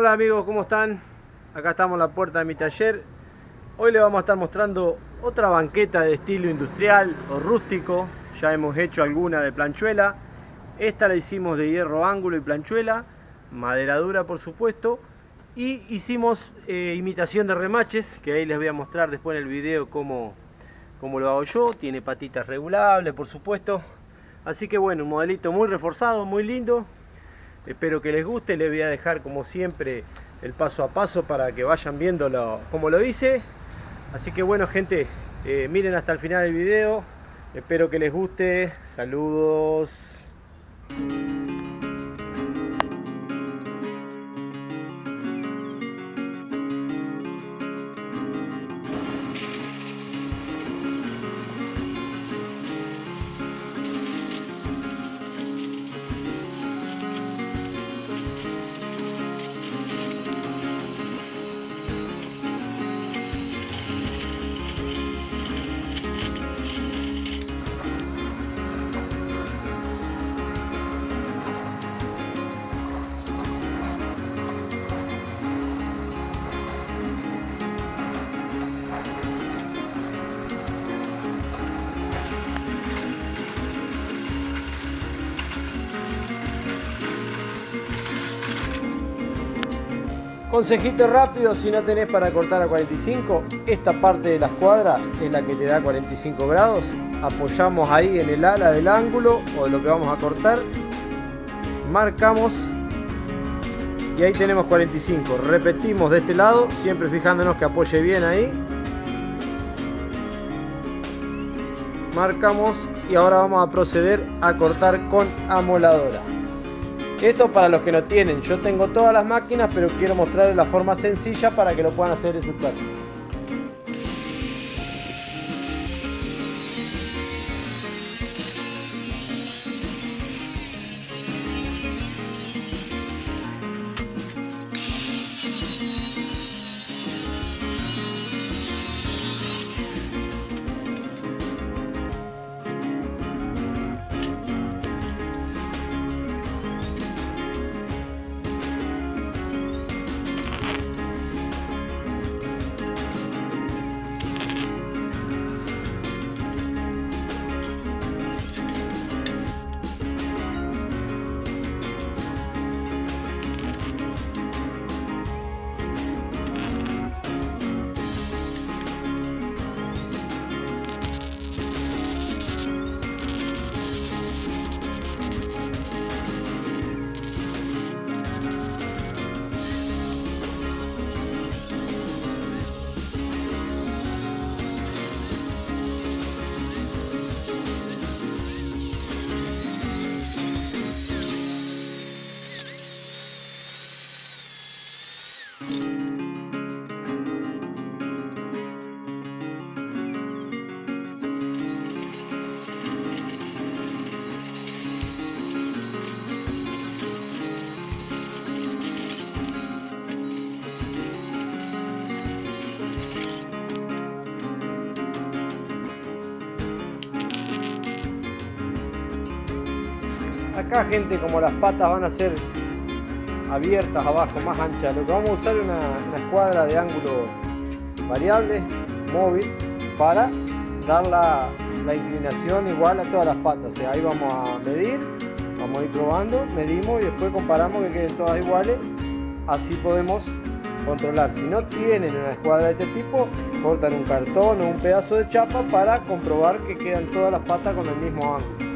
Hola amigos, ¿cómo están? Acá estamos en la puerta de mi taller. Hoy les vamos a estar mostrando otra banqueta de estilo industrial o rústico. Ya hemos hecho alguna de planchuela. Esta la hicimos de hierro ángulo y planchuela, madera dura por supuesto. Y hicimos imitación de remaches, que ahí les voy a mostrar después en el video cómo lo hago yo. Tiene patitas regulables por supuesto. Así que bueno, un modelito muy reforzado, muy lindo. Espero que les guste. Les voy a dejar como siempre el paso a paso para que vayan viendo cómo lo hice. Así que bueno gente, miren hasta el final del video. Espero que les guste. Saludos. Consejito rápido, si no tenés para cortar a 45, esta parte de la escuadra es la que te da 45 grados. Apoyamos ahí en el ala del ángulo o de lo que vamos a cortar. Marcamos y ahí tenemos 45. Repetimos de este lado, siempre fijándonos que apoye bien ahí. Marcamos y ahora vamos a proceder a cortar con amoladora. Esto para los que no tienen, yo tengo todas las máquinas, pero quiero mostrarles la forma sencilla para que lo puedan hacer en su casa. Acá gente, como las patas van a ser abiertas abajo, más anchas, lo que vamos a usar es una escuadra de ángulo variable, móvil, para dar la inclinación igual a todas las patas. O sea, ahí vamos a medir, vamos a ir probando, medimos y después comparamos que queden todas iguales. Así podemos controlar. Si no tienen una escuadra de este tipo, cortan un cartón o un pedazo de chapa para comprobar que quedan todas las patas con el mismo ángulo.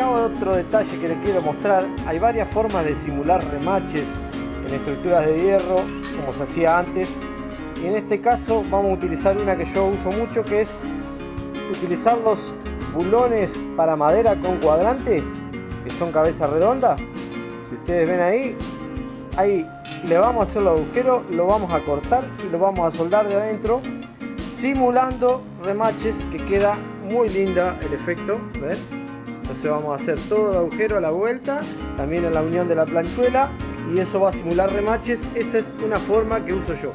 acá otro detalle que les quiero mostrar. Hay varias formas de simular remaches en estructuras de hierro, como se hacía antes. Y en este caso vamos a utilizar una que yo uso mucho, que es utilizar los bulones para madera con cuadrante, que son cabeza redonda. Si ustedes ven ahí le vamos a hacer los agujeros, lo vamos a cortar y lo vamos a soldar de adentro, simulando remaches, que queda muy linda el efecto, ¿ven? Entonces vamos a hacer todo el agujero a la vuelta, también en la unión de la planchuela, y eso va a simular remaches. Esa es una forma que uso yo.